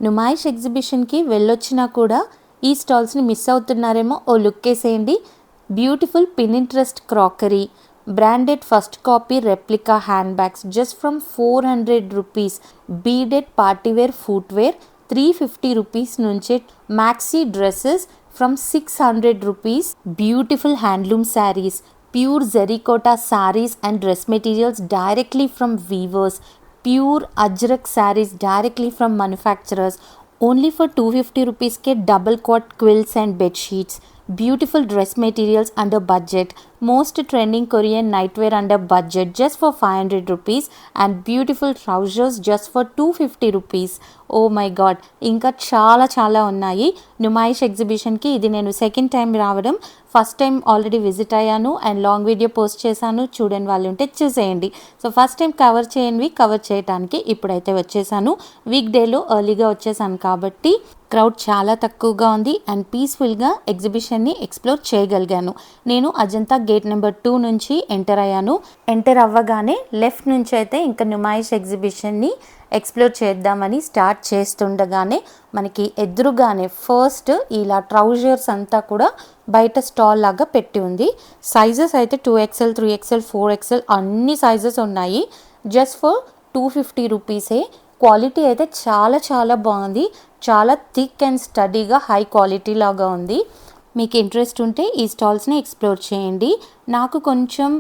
నుమాయిష్ ఎగ్జిబిషన్కి వెళ్ళొచ్చినా కూడా ఈ స్టాల్స్ని మిస్ అవుతున్నారేమో ఓ లుక్ వేసేయండి. Beautiful Pinterest crockery, branded first copy replica hand bags just from 400 rupees, beaded party wear footwear 350 rupees నుంచే, maxi dresses from 600 rupees, beautiful handloom sarees, pure జెరికోటా sarees and dress materials directly from weavers, pure ajrak sarees directly from manufacturers, only for 250 rupees ke double quad quilts and bed sheets, beautiful dress materials under budget, most trending Korean nightwear under budget just for 500 rupees, and beautiful trousers just for 250 rupees. Oh my God, ఇంకా చాలా చాలా ఉన్నాయి. నుమాయిష్ ఎగ్జిబిషన్కి ఇది నేను second time రావడం. First time already visit అయ్యాను and long video post చేశాను, చూడని వాళ్ళు ఉంటే చూసేయండి. సో ఫస్ట్ టైం కవర్ చేయడానికి ఇప్పుడైతే వచ్చేసాను. వీక్ డేలో ఎర్లీగా వచ్చేసాను కాబట్టి క్రౌడ్ చాలా తక్కువగా ఉంది అండ్ పీస్ఫుల్గా ఎగ్జిబిషన్ని ఎక్స్ప్లోర్ చేయగలిగాను. నేను అజంతా గేట్ నెంబర్ 2 నుంచి ఎంటర్ అయ్యాను. ఎంటర్ అవ్వగానే లెఫ్ట్ నుంచి అయితే ఇంకా నుమాయిష్ ఎగ్జిబిషన్ని ఎక్స్ప్లోర్ చేద్దామని స్టార్ట్ చేస్తుండగానే మనకి ఎదురుగానే ఫస్ట్ ఇలా ట్రౌజర్స్ అంతా కూడా బయట స్టాల్ లాగా పెట్టి ఉంది. సైజెస్ అయితే 2XL, 3XL, 4XL అన్ని సైజెస్ ఉన్నాయి. జస్ట్ ఫర్ 250 రూపీసే. క్వాలిటీ అయితే చాలా చాలా బాగుంది. చాలా థిక్ అండ్ స్టడీగా హై క్వాలిటీ లాగా ఉంది. మీకు ఇంట్రెస్ట్ ఉంటే ఈ స్టాల్స్ని ఎక్స్ప్లోర్ చేయండి. నాకు కొంచెం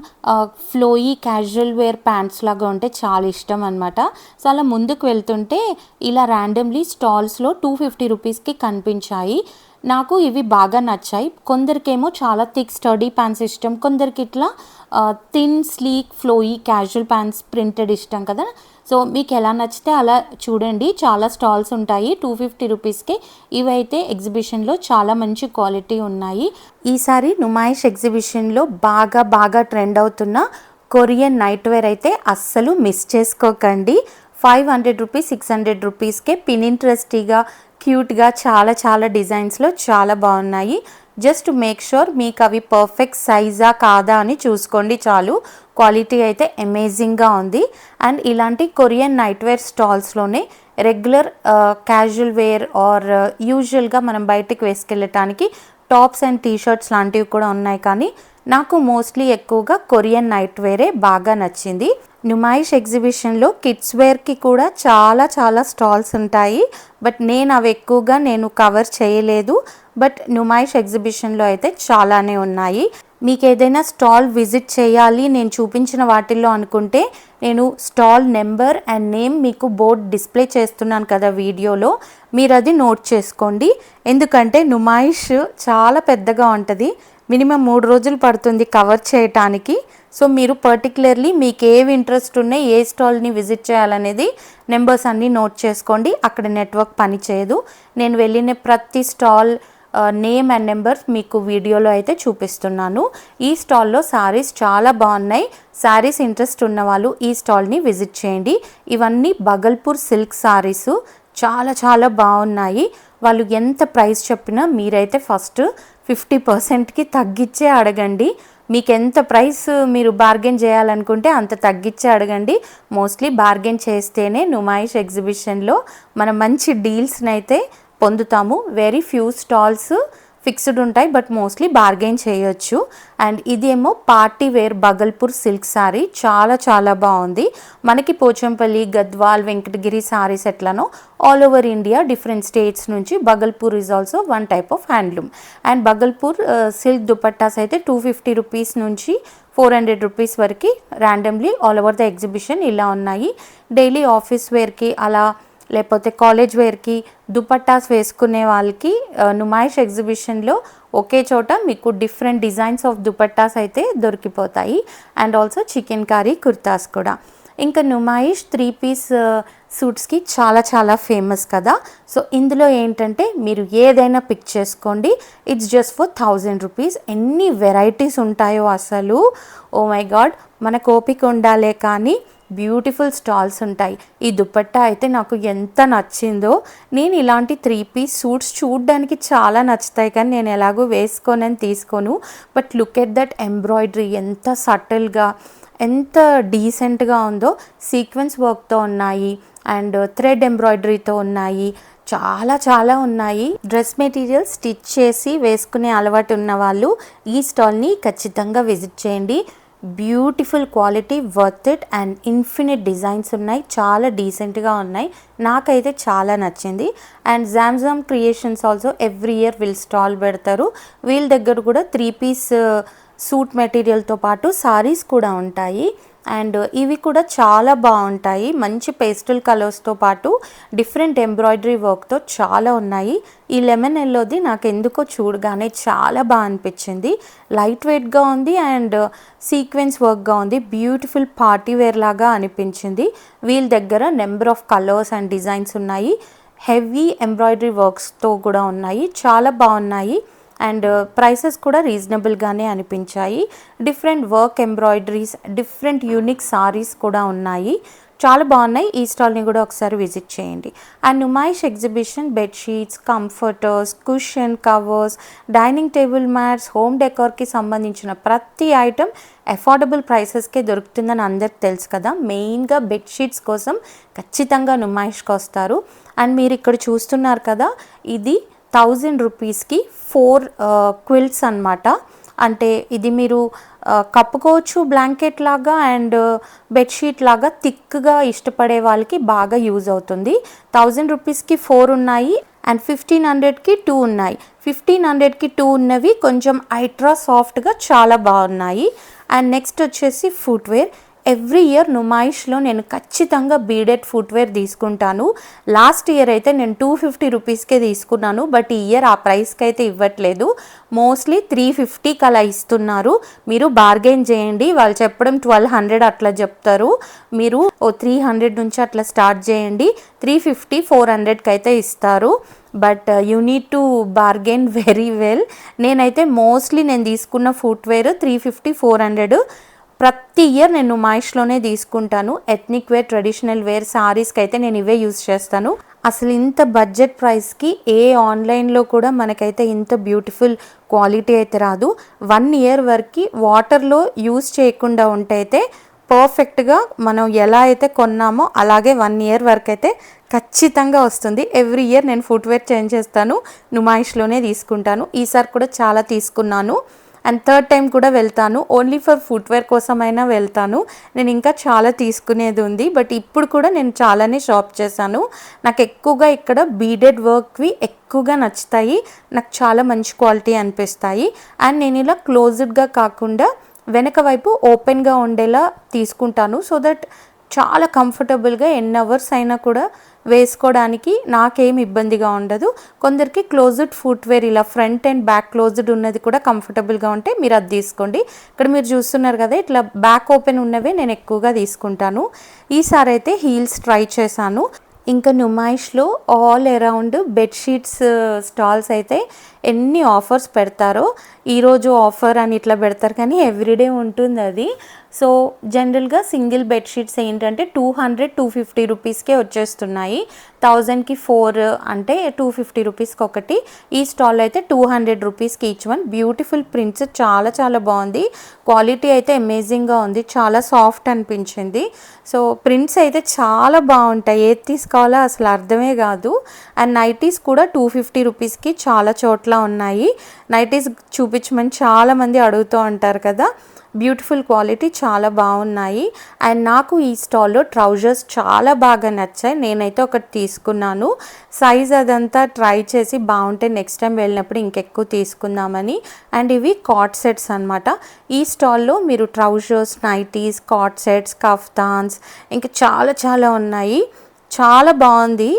ఫ్లోయీ క్యాజువల్ వేర్ ప్యాంట్స్ లాగా ఉంటే చాలా ఇష్టం అనమాట. సో అలా ముందుకు వెళ్తుంటే ఇలా ర్యాండమ్లీ స్టాల్స్లో 250 రూపీస్కి కనిపించాయి. నాకు ఇవి బాగా నచ్చాయి. కొందరికేమో చాలా థిక్ స్టడీ ప్యాంట్స్ ఇష్టం, కొందరికి ఇట్లా thin sleek flowy casual pants printed ఇష్టం కదా. సో మీకు ఎలా నచ్చితే అలా చూడండి. చాలా స్టాల్స్ ఉంటాయి 250 రూపీస్కే. ఇవైతే ఎగ్జిబిషన్లో చాలా మంచి క్వాలిటీ ఉన్నాయి. ఈసారి నుమాయిష్ ఎగ్జిబిషన్లో బాగా ట్రెండ్ అవుతున్న కొరియన్ నైట్ వేర్ అయితే అస్సలు మిస్ చేసుకోకండి. 500 రూపీస్, 600 రూపీస్కే పినింట్రెస్టీగా క్యూట్గా చాలా చాలా డిజైన్స్లో చాలా బాగున్నాయి. జస్ట్ మేక్ షూర్ మీకు అవి పర్ఫెక్ట్ సైజా కాదా అని చూసుకోండి చాలు. క్వాలిటీ అయితే అమేజింగ్గా ఉంది. అండ్ ఇలాంటి కొరియన్ నైట్ వేర్ స్టాల్స్లోనే రెగ్యులర్ క్యాజువల్ వేర్ ఆర్ యూజువల్గా మనం బయటికి వేసుకెళ్ళటానికి టాప్స్ అండ్ టీషర్ట్స్ లాంటివి కూడా ఉన్నాయి. కానీ నాకు మోస్ట్లీ ఎక్కువగా కొరియన్ నైట్ వేరే బాగా నచ్చింది. నుమాయిష్ ఎగ్జిబిషన్లో కిడ్స్ వేర్కి కూడా చాలా చాలా స్టాల్స్ ఉంటాయి. బట్ నేను అవి ఎక్కువగా కవర్ చేయలేదు. బట్ నుమాయిష్ ఎగ్జిబిషన్లో అయితే చాలానే ఉన్నాయి. మీకు ఏదైనా స్టాల్ విజిట్ చేయాలి నేను చూపించిన వాటిల్లో అనుకుంటే నేను స్టాల్ నెంబర్ అండ్ నేమ్ మీకు బోర్డ్ డిస్ప్లే చేస్తున్నాను కదా వీడియోలో, మీరు అది నోట్ చేసుకోండి. ఎందుకంటే నుమాయిష్ చాలా పెద్దగా ఉంటుంది. మినిమం 3 రోజులు పడుతుంది కవర్ చేయటానికి. సో మీరు పర్టికులర్లీ మీకు ఏవి ఇంట్రెస్ట్ ఉన్నాయి, ఏ స్టాల్ని విజిట్ చేయాలనేది నెంబర్స్ అన్నీ నోట్ చేసుకోండి. అక్కడ నెట్వర్క్ పని చేయదు. నేను వెళ్ళిన ప్రతి స్టాల్ నేమ్ అండ్ నెంబర్స్ మీకు వీడియోలో అయితే చూపిస్తున్నాను. ఈ స్టాల్లో శారీస్ చాలా బాగున్నాయి. శారీస్ ఇంట్రెస్ట్ ఉన్న వాళ్ళు ఈ స్టాల్ని విజిట్ చేయండి. ఇవన్నీ బగల్పూర్ సిల్క్ శారీస్ చాలా చాలా బాగున్నాయి. వాళ్ళు ఎంత ప్రైస్ చెప్పినా మీరైతే ఫస్ట్ 50%కి తగ్గించే అడగండి. మీకు ఎంత ప్రైస్ మీరు బార్గెన్ చేయాలనుకుంటే అంత తగ్గించే అడగండి. మోస్ట్లీ బార్గెన్ చేస్తేనే నుమాయిష్ ఎగ్జిబిషన్లో మనం మంచి డీల్స్ని అయితే పొందుతాము. వెరీ ఫ్యూ స్టాల్స్ ఫిక్స్డ్ ఉంటాయి, బట్ మోస్ట్లీ బార్గెన్ చేయొచ్చు. అండ్ ఇదేమో party wear Bhagalpur silk saree చాలా చాలా బాగుంది. మనకి పోచంపల్లి, గద్వాల్, వెంకటగిరి శారీస్ ఎట్లనో all over India different states నుంచి Bhagalpur is also one type of handloom. And Bhagalpur silk dupattas అయితే 250 రూపీస్ నుంచి 400 రూపీస్ వరకు ర్యాండమ్లీ ఆల్ ఓవర్ ద ఎగ్జిబిషన్ ఇలా ఉన్నాయి. డైలీ ఆఫీస్ వేర్కి అలా లేకపోతే కాలేజ్ వేర్కి దుపట్టాస్ వేసుకునే వాళ్ళకి నుమాయిష్ ఎగ్జిబిషన్లో ఒకే చోట మీకు డిఫరెంట్ డిజైన్స్ ఆఫ్ దుపట్టాస్ అయితే దొరికిపోతాయి. And also chikankari kurtas కూడా. ఇంకా నుమాయిష్ 3 పీస్ సూట్స్కి చాలా చాలా ఫేమస్ కదా. సో ఇందులో ఏంటంటే మీరు ఏదైనా పిక్ చేసుకోండి. It's just for 1000 rupees. ఎన్ని వెరైటీస్ ఉంటాయో అసలు, ఓ మై గాడ్, మనకు ఓపిక ఉండాలే కానీ బ్యూటిఫుల్ స్టాల్స్ ఉంటాయి. ఈ దుపట్టా అయితే నాకు ఎంత నచ్చిందో. నేను ఇలాంటి 3 పీస్ సూట్స్ చూడడానికి చాలా నచ్చుతాయి కానీ నేను ఎలాగో వేసుకోనని తీసుకోను. But look at that embroidery, ఎంత సటిల్గా ఎంత డీసెంట్గా ఉందో. సీక్వెన్స్ వర్క్తో ఉన్నాయి అండ్ థ్రెడ్ ఎంబ్రాయిడరీతో ఉన్నాయి. చాలా చాలా ఉన్నాయి. డ్రెస్ మెటీరియల్ స్టిచ్ చేసి వేసుకునే అలవాటు ఉన్న వాళ్ళు ఈ స్టాల్ని ఖచ్చితంగా విజిట్ చేయండి. Beautiful quality, worth it and infinite designs ఉన్నాయి. చాలా డీసెంట్గా ఉన్నాయి. నాకైతే చాలా నచ్చింది. And Zamzam creations also every year వీళ్ళు స్టాల్ పెడతారు. వీళ్ళ దగ్గర కూడా 3 పీస్ సూట్ మెటీరియల్తో పాటు సారీస్ కూడా ఉంటాయి. అండ్ ఇవి కూడా చాలా బాగుంటాయి. మంచి పేస్టల్ కలర్స్తో పాటు డిఫరెంట్ ఎంబ్రాయిడరీ వర్క్తో చాలా ఉన్నాయి. ఈ లెమన్ ఎల్లోది నాకు ఎందుకో చూడగానే చాలా బాగా అనిపించింది. లైట్ వెయిట్గా ఉంది అండ్ సీక్వెన్స్ వర్క్గా ఉంది. బ్యూటిఫుల్ పార్టీ వేర్ లాగా అనిపించింది. వీళ్ళ దగ్గర number of colours and designs ఉన్నాయి. హెవీ ఎంబ్రాయిడరీ వర్క్స్తో కూడా ఉన్నాయి. చాలా బాగున్నాయి. అండ్ ప్రైసెస్ కూడా రీజనబుల్గానే అనిపించాయి. Different work embroideries, different unique saris కూడా ఉన్నాయి. చాలా బాగున్నాయి. ఈ స్టాల్ని కూడా ఒకసారి విజిట్ చేయండి. And Numaish exhibition bedsheets, comforters, cushion covers, dining table mats, home డెకార్కి సంబంధించిన ప్రతి ఐటెం అఫోర్డబుల్ ప్రైసెస్కే దొరుకుతుందని అందరికి తెలుసు కదా. మెయిన్గా బెడ్షీట్స్ కోసం ఖచ్చితంగా నుమాయిష్కి వస్తారు. అండ్ మీరు ఇక్కడ చూస్తున్నారు కదా, ఇది 1000 రూపీస్కి 4 క్విల్ట్స్ అనమాట. అంటే ఇది మీరు కప్పుకోవచ్చు బ్లాంకెట్ లాగా అండ్ బెడ్షీట్ లాగా. థిక్గా ఇష్టపడే వాళ్ళకి బాగా యూజ్ అవుతుంది. 1000 రూపీస్కి 4 ఉన్నాయి అండ్ 1500కి 2 ఉన్నాయి. 1500కి 2 ఉన్నవి కొంచెం ఐట్రా సాఫ్ట్గా చాలా బాగున్నాయి. అండ్ నెక్స్ట్ వచ్చేసి ఫుట్వేర్. ఎవ్రీ ఇయర్ నుమాయిష్లో నేను ఖచ్చితంగా బీడెడ్ ఫుట్వేర్ తీసుకుంటాను. లాస్ట్ ఇయర్ అయితే నేను 250 రూపీస్కే తీసుకున్నాను. బట్ ఈ ఇయర్ ఆ ప్రైస్కి అయితే ఇవ్వట్లేదు. మోస్ట్లీ 350కి అలా ఇస్తున్నారు. మీరు బార్గెన్ చేయండి. వాళ్ళు చెప్పడం 1200 అట్లా చెప్తారు. మీరు 300 నుంచి అట్లా స్టార్ట్ చేయండి. 350, 400కి అయితే ఇస్తారు. But you need to bargain very well. నేనైతే మోస్ట్లీ నేను తీసుకున్న ఫుట్వేర్ 350, 400. ప్రతి ఇయర్ నేను నుమాయిష్లోనే తీసుకుంటాను. ఎథ్నిక్ వేర్, ట్రెడిషనల్ వేర్, సారీస్కి అయితే నేను ఇవే యూస్ చేస్తాను. అసలు ఇంత బడ్జెట్ ప్రైస్కి ఏ ఆన్లైన్లో కూడా మనకైతే ఇంత బ్యూటిఫుల్ క్వాలిటీ అయితే రాదు. 1 ఇయర్ వరకు వాటర్లో యూస్ చేయకుండా ఉంటే అయితే పర్ఫెక్ట్గా మనం ఎలా అయితే కొన్నామో అలాగే 1 ఇయర్ వరకు అయితే ఖచ్చితంగా వస్తుంది. ఎవ్రీ ఇయర్ నేను ఫుట్వేర్ చేంజ్ చేస్తాను. నుమాయిష్లోనే తీసుకుంటాను. ఈసారి కూడా చాలా తీసుకున్నాను. అండ్ థర్డ్ టైం కూడా వెళ్తాను. ఓన్లీ ఫర్ ఫుట్వేర్ కోసమైనా వెళ్తాను. నేను ఇంకా చాలా తీసుకునేది ఉంది. బట్ ఇప్పుడు కూడా నేను చాలానే షాప్ చేశాను. నాకు ఎక్కువగా ఇక్కడ బీడెడ్ వర్క్వి ఎక్కువగా నచ్చుతాయి. నాకు చాలా మంచి క్వాలిటీ అనిపిస్తాయి. అండ్ నేను ఇలా క్లోజ్డ్గా కాకుండా వెనక వైపు ఓపెన్గా ఉండేలా తీసుకుంటాను. సో దట్ చాలా కంఫర్టబుల్గా ఎన్ని అవర్స్ అయినా కూడా వేసుకోవడానికి నాకేం ఇబ్బందిగా ఉండదు. కొందరికి క్లోజ్డ్ ఫుట్వేర్ ఇలా ఫ్రంట్ అండ్ బ్యాక్ క్లోజ్డ్ ఉన్నది కూడా కంఫర్టబుల్గా ఉంటే మీరు అది తీసుకోండి. ఇక్కడ మీరు చూస్తున్నారు కదా, ఇట్లా బ్యాక్ ఓపెన్ ఉన్నవే నేను ఎక్కువగా తీసుకుంటాను. ఈసారి అయితే హీల్స్ ట్రై చేశాను. ఇంకా నుమాయిష్లో ఆల్ అరౌండ్ బెడ్షీట్స్ స్టాల్స్ అయితే ఎన్ని ఆఫర్స్ పెడతారో. ఈరోజు ఆఫర్ అని ఇట్లా పెడతారు కానీ ఎవ్రీడే ఉంటుంది అది. సో జనరల్గా సింగిల్ బెడ్షీట్స్ ఏంటంటే 200, 250 రూపీస్కే వచ్చేస్తున్నాయి. 1000కి 4 అంటే 250 రూపీస్కి ఒకటి. ఈ స్టాల్ అయితే 200 రూపీస్కి ఈచ్ వన్. బ్యూటిఫుల్ ప్రింట్స్, చాలా చాలా బాగుంది. క్వాలిటీ అయితే అమేజింగ్గా ఉంది. చాలా సాఫ్ట్ అనిపించింది. సో ప్రింట్స్ అయితే చాలా బాగుంటాయి. ఏది తీసుకోవాలో అసలు అర్థమే కాదు. అండ్ నైటీస్ కూడా 250 రూపీస్కి చాలా చోట్ల ఉన్నాయి. నైటీస్ చూపించమని చాలామంది అడుగుతూ ఉంటారు కదా. బ్యూటిఫుల్ క్వాలిటీ, చాలా బాగున్నాయి. అండ్ నాకు ఈ స్టాల్లో ట్రౌజర్స్ చాలా బాగా నచ్చాయి. నేనైతే ఒకటి తీసుకున్నాను. సైజ్ అదంతా ట్రై చేసి బాగుంటే నెక్స్ట్ టైం వెళ్ళినప్పుడు ఇంకెక్కువ తీసుకుందామని. అండ్ ఇవి కాట్ సెట్స్ అనమాట. ఈ స్టాల్లో మీరు ట్రౌజర్స్, నైటీస్, కాట్ సెట్స్, కఫ్తాన్స్ ఇంకా చాలా చాలా ఉన్నాయి. చాలా బాగుంది.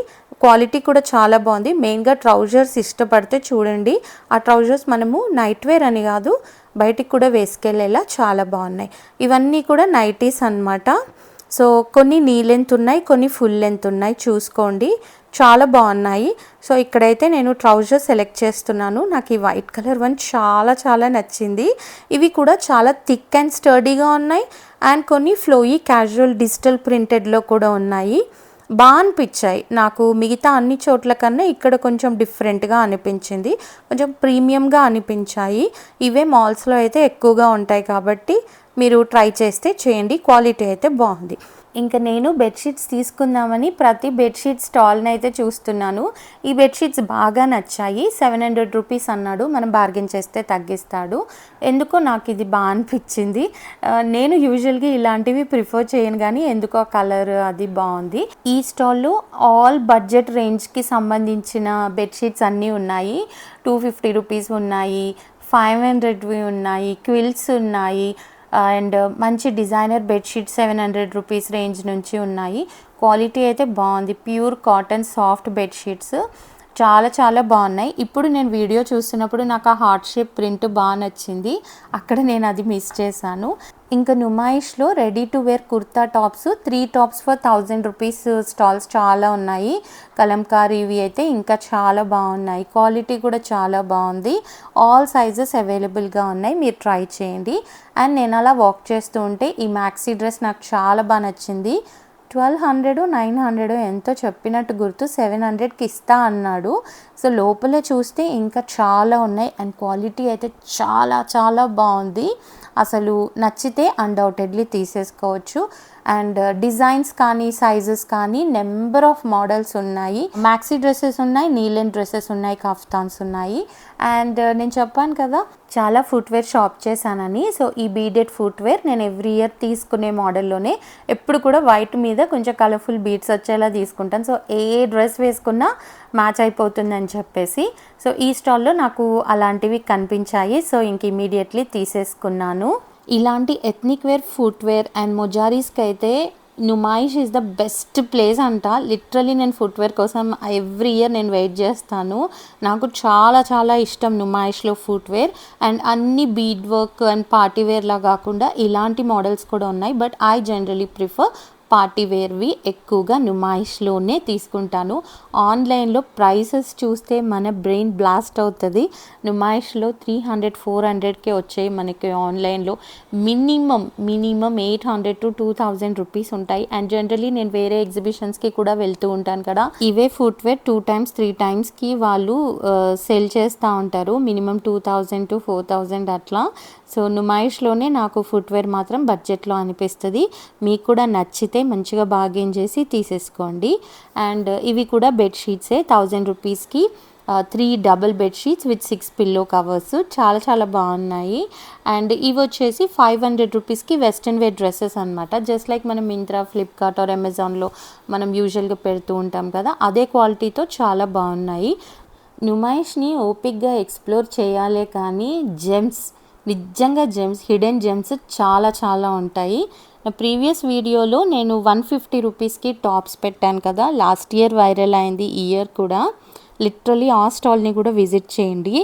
క్వాలిటీ కూడా చాలా బాగుంది. మెయిన్గా ట్రౌజర్స్ ఇష్టపడితే చూడండి. ఆ ట్రౌజర్స్ మనము నైట్ వేర్ అని కాదు, బయటికి కూడా వేసుకెళ్ళేలా చాలా బాగున్నాయి. ఇవన్నీ కూడా నైటీస్ అన్నమాట. సో కొన్ని నీ లెంత్ ఉన్నాయి, కొన్ని ఫుల్ లెంత్ ఉన్నాయి. చూసుకోండి, చాలా బాగున్నాయి. సో ఇక్కడైతే నేను ట్రౌజర్ సెలెక్ట్ చేస్తున్నాను. నాకు ఈ వైట్ కలర్ వన్ చాలా చాలా నచ్చింది. ఇవి కూడా చాలా థిక్ అండ్ స్టర్డీగా ఉన్నాయి. అండ్ కొన్ని ఫ్లోయీ క్యాజువల్ డిజిటల్ ప్రింటెడ్లో కూడా ఉన్నాయి. బాగా అనిపించాయి నాకు. మిగతా అన్ని చోట్ల కన్నా ఇక్కడ కొంచెం డిఫరెంట్గా అనిపించింది, కొంచెం ప్రీమియంగా అనిపించాయి. ఇవే మాల్స్లో అయితే ఎక్కువగా ఉంటాయి కాబట్టి మీరు ట్రై చేస్తే చేయండి. క్వాలిటీ అయితే బాగుంది. ఇంకా నేను బెడ్షీట్స్ తీసుకుందామని ప్రతి బెడ్షీట్ స్టాల్ని అయితే చూస్తున్నాను. ఈ బెడ్షీట్స్ బాగా నచ్చాయి. 700 రూపీస్ అన్నాడు, మనం బార్గెన్ చేస్తే తగ్గిస్తాడు. ఎందుకో నాకు ఇది బాగా అనిపించింది. నేను యూజువల్గా ఇలాంటివి ప్రిఫర్ చేయను, కానీ ఎందుకో కలర్ అది బాగుంది. ఈ స్టాల్లో ఆల్ బడ్జెట్ రేంజ్కి సంబంధించిన బెడ్షీట్స్ అన్నీ ఉన్నాయి. 250 రూపీస్ ఉన్నాయి, 500వి ఉన్నాయి, క్విల్స్ ఉన్నాయి, అండ్ మంచి డిజైనర్ బెడ్షీట్ 700 రూపీస్ రేంజ్ నుంచి ఉన్నాయి. క్వాలిటీ అయితే బాగుంది. ప్యూర్ కాటన్ సాఫ్ట్ బెడ్షీట్స్ చాలా చాలా బాగున్నాయి. ఇప్పుడు నేను వీడియో చూస్తున్నప్పుడు నాకు ఆ హార్ట్ షేప్ ప్రింట్ బాగా నచ్చింది, అక్కడ నేను అది మిస్ చేశాను. ఇంకా నుమాయిష్లో ready to wear kurta tops 3 tops for 1000 rupees stalls చాలా ఉన్నాయి. కలంకారీ ఇవి అయితే ఇంకా చాలా బాగున్నాయి. క్వాలిటీ కూడా చాలా బాగుంది. ఆల్ సైజెస్ అవైలబుల్గా ఉన్నాయి, మీరు ట్రై చేయండి. అండ్ నేను అలా వాక్ చేస్తూ ఉంటే ఈ మ్యాక్సీ డ్రెస్ నాకు చాలా బాగా నచ్చింది. 1200 900 ఎంతో చెప్పినట్టు గుర్తు, 700కి ఇస్తా అన్నాడు. సో లోపల చూస్తే ఇంకా చాలా ఉన్నాయి అండ్ క్వాలిటీ అయితే చాలా చాలా బాగుంది. అసలు నచ్చితే అన్డౌటెడ్లీ తీసేసుకోవచ్చు. అండ్ డిజైన్స్ కానీ సైజెస్ కానీ నెంబర్ ఆఫ్ మోడల్స్ ఉన్నాయి. మ్యాక్సీ డ్రెస్సెస్ ఉన్నాయి, నీలెన్ డ్రెస్సెస్ ఉన్నాయి, కఫ్తాన్స్ ఉన్నాయి. అండ్ నేను చెప్పాను కదా చాలా ఫుట్వేర్ షాప్ చేశానని. సో ఈ బీడెడ్ ఫుట్వేర్ నేను ఎవ్రీ ఇయర్ తీసుకునే మోడల్లోనే ఎప్పుడు కూడా వైట్ మీద కొంచెం కలర్ఫుల్ బీడ్స్ వచ్చేలా తీసుకుంటాను. సో ఏ డ్రెస్ వేసుకున్నా మ్యాచ్ అయిపోతుందని చెప్పేసి సో ఈ స్టాల్లో నాకు అలాంటివి కనిపించాయి. సో ఇంక ఇమీడియట్లీ తీసేసుకున్నాను. ఇలాంటి ఎథ్నిక్ వేర్ ఫుట్వేర్ అండ్ మొజారీస్కి అయితే Numaish is the best place అంట. లిటరలీ నేను ఫుట్వేర్ కోసం ఎవ్రీ ఇయర్ నేను వెయిట్ చేస్తాను. నాకు చాలా చాలా ఇష్టం నుమాయిష్లో ఫుట్వేర్. అండ్ అన్ని బీడ్ వర్క్ అండ్ పార్టీ వేర్లా కాకుండా ఇలాంటి మోడల్స్ కూడా ఉన్నాయి. But I generally prefer party వేర్వి ఎక్కువగా నుమాయిష్లోనే తీసుకుంటాను. ఆన్లైన్లో ప్రైసెస్ చూస్తే మన బ్రెయిన్ బ్లాస్ట్ అవుతుంది. నుమాయిష్లో 300 400కే వచ్చాయి మనకి. ఆన్లైన్లో మినిమం 800 to 2000 రూపీస్ ఉంటాయి. అండ్ జనరలీ నేను వేరే ఎగ్జిబిషన్స్కి కూడా వెళ్తూ ఉంటాను కదా, ఇవే ఫుట్వేర్ 2 times 3 timesకి వాళ్ళు సెల్ చేస్తూ ఉంటారు. మినిమం 2000 to 4000 అట్లా. సో నుమాయిష్లోనే నాకు ఫుట్వేర్ మాత్రం బడ్జెట్లో అనిపిస్తుంది. మీకు కూడా నచ్చితే మంచిగా బార్గెన్ చేసి తీసేసుకోండి. అండ్ ఇవి కూడా బెడ్షీట్సే 1000 రూపీస్కి 3 double bedsheets with 6 pillow covers చాలా చాలా బాగున్నాయి. అండ్ ఇవి వచ్చేసి 500 రూపీస్కి వెస్ట్రన్ వేర్ డ్రెస్సెస్ అనమాట. జస్ట్ లైక్ మనం మింత్రా, ఫ్లిప్కార్ట్ ఆర్ అమెజాన్లో మనం యూజువల్గా పెడుతూ ఉంటాం కదా, అదే క్వాలిటీతో చాలా బాగున్నాయి. నుమాయిష్ని ఓపిక్గా ఎక్స్ప్లోర్ చేయాలే కానీ జెమ్స్, నిజంగా జెమ్స్, హిడెన్ జెమ్స్ చాలా చాలా ఉంటాయి. నా ప్రీవియస్ వీడియోలో నేను 150 రూపీస్కి టాప్స్ పెట్టాను కదా, లాస్ట్ ఇయర్ వైరల్ అయింది, ఈ ఇయర్ కూడా. లిటరలీ ఆ స్టాల్ని కూడా విజిట్ చేయండి.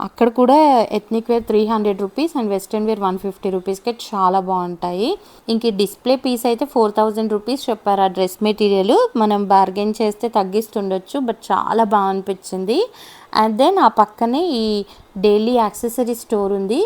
అక్కడ కూడా ethnic wear 300 rupees and western wear 150 రూపీస్కే చాలా బాగుంటాయి. ఇంక డిస్ప్లే పీస్ అయితే 4000 రూపీస్ చెప్పారు. ఆ డ్రెస్ మెటీరియల్ మనం బార్గెన్ చేస్తే తగ్గిస్తుండొచ్చు, బట్ చాలా బాగా అనిపించింది. అండ్ దెన్ ఆ పక్కనే ఈ డైలీ యాక్సెసరీ స్టోర్ ఉంది.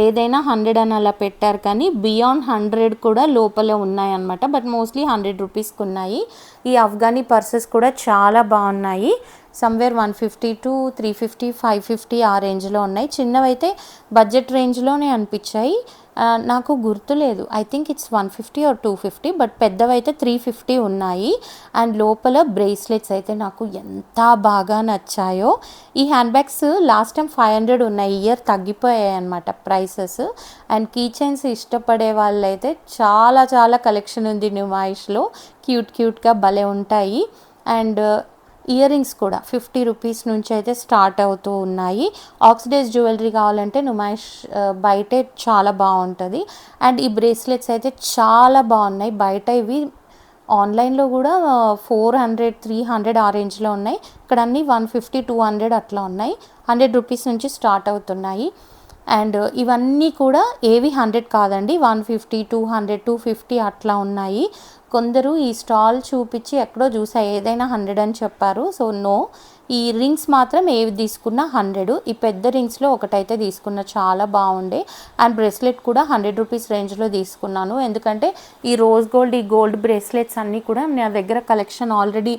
ఏదైనా 100 అని అలా పెట్టారు, కానీ బియాండ్ 100 కూడా లోపల ఉన్నాయన్నమాట. బట్ మోస్ట్లీ 100 రూపీస్కి ఉన్నాయి. ఈ అఫ్ఘనీ పర్సెస్ కూడా చాలా బాగున్నాయి. సమ్వేర్ 150 to 350 550 ఆ రేంజ్లో ఉన్నాయి. చిన్నవైతే బడ్జెట్ రేంజ్లోనే అనిపించాయి. నాకు గుర్తులేదు, I think it's 150 or 250, but పెద్దవైతే 350 ఉన్నాయి. అండ్ లోపల బ్రేస్లెట్స్ అయితే నాకు ఎంత బాగా నచ్చాయో. ఈ హ్యాండ్ బ్యాగ్స్ లాస్ట్ టైం 500 ఉన్నాయి, ఇయర్ తగ్గిపోయాయి అనమాట ప్రైసెస్. అండ్ కీ చైన్స్ ఇష్టపడే వాళ్ళైతే చాలా చాలా కలెక్షన్ ఉంది నుమాయిష్లో. క్యూట్గా భలే ఉంటాయి. అండ్ ఇయర్ రింగ్స్ కూడా 50 రూపీస్ నుంచి అయితే స్టార్ట్ అవుతూ ఉన్నాయి. ఆక్సిడైజ్ జ్యువెలరీ కావాలంటే నుమాయిష్ బయటే చాలా బాగుంటుంది. అండ్ ఈ బ్రేస్లెట్స్ అయితే చాలా బాగున్నాయి. బయట ఇవి ఆన్లైన్లో కూడా 400 300 ఆ రేంజ్లో ఉన్నాయి. ఇక్కడ అన్నీ 150 200 అట్లా ఉన్నాయి. 100 రూపీస్ నుంచి స్టార్ట్ అవుతున్నాయి. అండ్ ఇవన్నీ కూడా ఏవి 100 కాదండి, 150 200 250 అట్లా ఉన్నాయి. కొందరు ఈ స్టాల్ చూపించి ఎక్కడో చూసా ఏదైనా 100 అని చెప్పారు. సో నో, ఈ రింగ్స్ మాత్రం ఏవి తీసుకున్నా 100. ఈ పెద్ద రింగ్స్లో ఒకటైతే తీసుకున్నా, చాలా బాగుండే. అండ్ బ్రేస్లెట్ కూడా 100 రూపీస్ రేంజ్లో తీసుకున్నాను. ఎందుకంటే ఈ రోజ్ గోల్డ్, ఈ గోల్డ్ బ్రేస్లెట్స్ అన్నీ కూడా నా దగ్గర కలెక్షన్ ఆల్రెడీ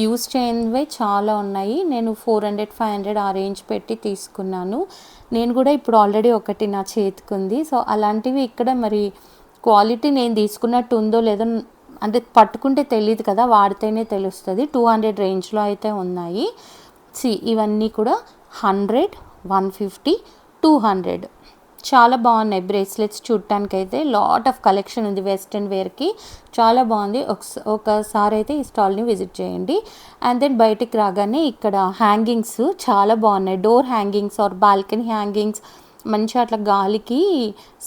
యూస్ చేయనివే చాలా ఉన్నాయి. నేను 400 500 ఆ రేంజ్ పెట్టి తీసుకున్నాను. నేను కూడా ఇప్పుడు ఆల్రెడీ ఒకటి నా చేతికి ఉంది. సో అలాంటివి ఇక్కడ మరి క్వాలిటీ నేను తీసుకున్నట్టు ఉందో లేదో అంటే పట్టుకుంటే తెలియదు కదా, వాడితేనే తెలుస్తుంది. 200 రేంజ్లో అయితే ఉన్నాయి. ఇవన్నీ కూడా 100, 150, 200 చాలా బాగున్నాయి బ్రేస్లెట్స్. చూడటానికి అయితే లాట్ ఆఫ్ కలెక్షన్ ఉంది వెస్ట్రన్ వేర్కి, చాలా బాగుంది. ఒకసారి అయితే ఈ స్టాల్ని విజిట్ చేయండి. అండ్ దెన్ బయటికి రాగానే ఇక్కడ హ్యాంగింగ్స్ చాలా బాగున్నాయి. Door hangings or balcony hangings, మంచి అట్లా గాలికి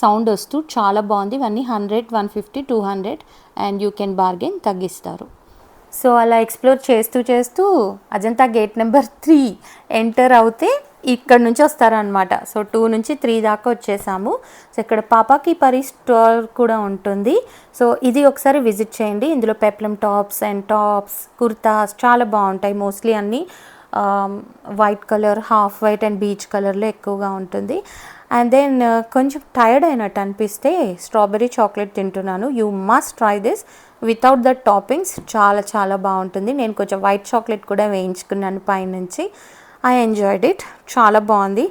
సౌండ్ వస్తూ చాలా బాగుంది. ఇవన్నీ 100, 150, 200 అండ్ యూ కెన్ బార్గెన్, తగ్గిస్తారు. సో అలా ఎక్స్ప్లోర్ చేస్తూ చేస్తూ అజంతా గేట్ నెంబర్ 3 ఎంటర్ అవుతే ఇక్కడ నుంచి వస్తారనమాట. సో 2 నుంచి 3 దాకా వచ్చేసాము. సో ఇక్కడ పాపాకి పరి స్టోర్ కూడా ఉంటుంది. సో ఇది ఒకసారి విజిట్ చేయండి. ఇందులో peplum tops and tops, kurtas చాలా బాగుంటాయి. మోస్ట్లీ అన్నీ white colour, half white and beach కలర్లో ఎక్కువగా ఉంటుంది. అండ్ దెన్ కొంచెం టైర్డ్ అయినట్టు అనిపిస్తే స్ట్రాబెర్రీ చాక్లెట్ తింటున్నాను. You must try this without the toppings. చాలా చాలా బాగుంటుంది. నేను కొంచెం వైట్ చాక్లెట్ కూడా వేయించుకున్నాను పైనుంచి. ఐ ఎంజాయ్డ్ ఇట్, చాలా బాగుంది.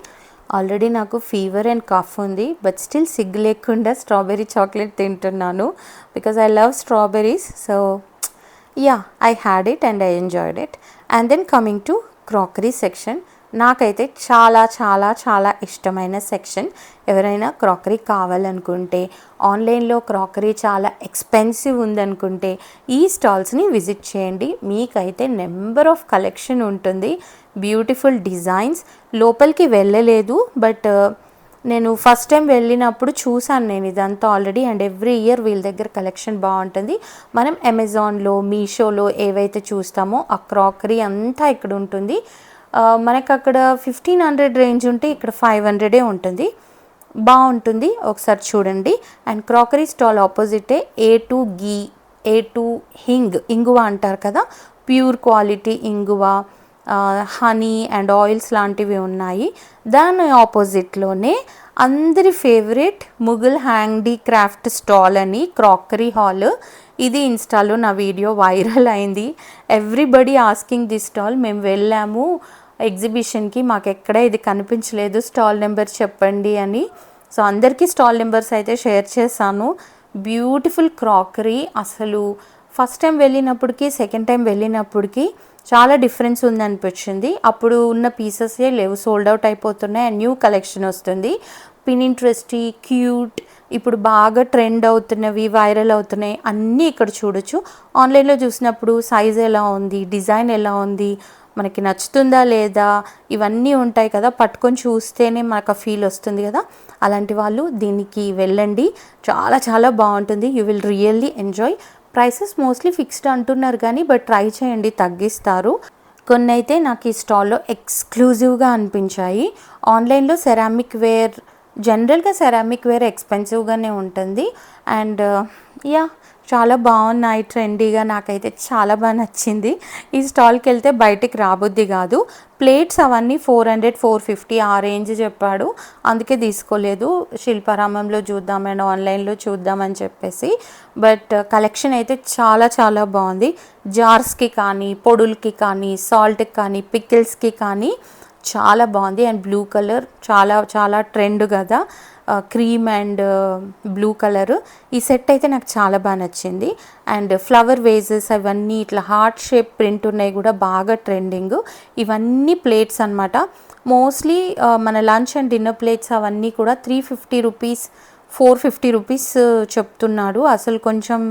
ఆల్రెడీ నాకు ఫీవర్ అండ్ కఫ్ ఉంది, బట్ స్టిల్ సిగ్గు లేకుండా స్ట్రాబెర్రీ చాక్లెట్ తింటున్నాను because I love strawberries. So yeah, I had it and I enjoyed it. And then coming to crockery section, నాకైతే చాలా చాలా చాలా ఇష్టమైన సెక్షన్. ఎవరైనా క్రాకరీ కావాలనుకుంటే, ఆన్లైన్లో క్రాకరీ చాలా ఎక్స్పెన్సివ్ ఉందనుకుంటే ఈ స్టాల్స్ని విజిట్ చేయండి. మీకైతే నెంబర్ ఆఫ్ కలెక్షన్ ఉంటుంది, బ్యూటిఫుల్ డిజైన్స్. లోపలికి వెళ్ళలేదు, బట్ నేను ఫస్ట్ టైం వెళ్ళినప్పుడు చూసాను నేను ఇదంతా ఆల్రెడీ. అండ్ ఎవ్రీ ఇయర్ వీళ్ళ దగ్గర కలెక్షన్ బాగుంటుంది. మనం అమెజాన్లో, మీషోలో ఏవైతే చూస్తామో ఆ క్రాకరీ అంతా ఇక్కడ ఉంటుంది. మనకు అక్కడ 1500 రేంజ్ ఉంటే ఇక్కడ 500 ఉంటుంది. బాగుంటుంది, ఒకసారి చూడండి. అండ్ క్రాకరీ స్టాల్ ఆపోజిటే A2 గీ, A2 ఇంగువ అంటారు కదా, ప్యూర్ క్వాలిటీ ఇంగువ, హనీ అండ్ ఆయిల్స్ లాంటివి ఉన్నాయి. దాని ఆపోజిట్లోనే అందరి ఫేవరెట్ ముఘల్ హ్యాండీక్రాఫ్ట్ స్టాల్ అని క్రాకరీ హాల్. ఇది ఇన్స్టాలో నా వీడియో వైరల్ అయింది. Everybody asking this stall. మేము వెళ్ళాము ఎగ్జిబిషన్కి, మాకు ఎక్కడ ఇది కనిపించలేదు, స్టాల్ నెంబర్ చెప్పండి అని. సో అందరికీ స్టాల్ నెంబర్స్ అయితే షేర్ చేశాను. Beautiful crockery. అసలు ఫస్ట్ టైం వెళ్ళినప్పటికీ సెకండ్ టైం వెళ్ళినప్పటికీ చాలా డిఫరెన్స్ ఉందనిపించింది. అప్పుడు ఉన్న పీసెసే లేవు, సోల్డ్ అవుట్ అయిపోతున్నాయి అండ్ న్యూ కలెక్షన్ వస్తుంది. పినింట్రెస్టీ, క్యూట్, ఇప్పుడు బాగా ట్రెండ్ అవుతున్నవి, వైరల్ అవుతున్నాయి అన్నీ ఇక్కడ చూడొచ్చు. ఆన్లైన్లో చూసినప్పుడు సైజ్ ఎలా ఉంది, డిజైన్ ఎలా ఉంది, మనకి నచ్చుతుందా లేదా, ఇవన్నీ ఉంటాయి కదా, పట్టుకొని చూస్తేనే మనకు ఆ ఫీల్ వస్తుంది కదా. అలాంటి వాళ్ళు దీనికి వెళ్ళండి, చాలా చాలా బాగుంటుంది. You will really enjoy. Prices mostly fixed అంటున్నారు కానీ, బట్ ట్రై చేయండి, తగ్గిస్తారు. కొన్ని అయితే నాకు ఈ స్టాల్లో ఎక్స్క్లూజివ్గా అనిపించాయి. ఆన్లైన్లో సెరామిక్ వేర్, జనరల్గా సెరామిక్ వేర్ ఎక్స్పెన్సివ్గానే ఉంటుంది. అండ్ యా, చాలా బాగున్నాయి, ట్రెండీగా. నాకైతే చాలా బాగా నచ్చింది. ఈ స్టాల్కి వెళ్తే బయటికి రాబుద్ది కాదు. ప్లేట్స్ అవన్నీ 400, 450 ఆ రేంజ్ చెప్పాడు, అందుకే తీసుకోలేదు. శిల్పారామంలో చూద్దాం అండ్ ఆన్లైన్లో చూద్దామని చెప్పేసి. బట్ కలెక్షన్ అయితే చాలా చాలా బాగుంది. జార్స్కి కానీ, పొడులకి కానీ, సాల్ట్కి కానీ, పికిల్స్కి కానీ చాలా బాగుంది. అండ్ బ్లూ కలర్ చాలా చాలా ట్రెండ్ కదా, క్రీమ్ అండ్ బ్లూ కలర్. ఈ సెట్ అయితే నాకు చాలా బాగా నచ్చింది. అండ్ ఫ్లవర్ వేజెస్ అవన్నీ ఇట్లా హార్ట్ షేప్ ప్రింట్ ఉన్నాయి కూడా, బాగా ట్రెండింగ్. ఇవన్నీ ప్లేట్స్ అనమాట. మోస్ట్లీ మన లంచ్ అండ్ డిన్నర్ ప్లేట్స్ అవన్నీ కూడా 350 రూపీస్, 450 రూపీస్ చెప్తున్నాడు. అసలు కొంచెం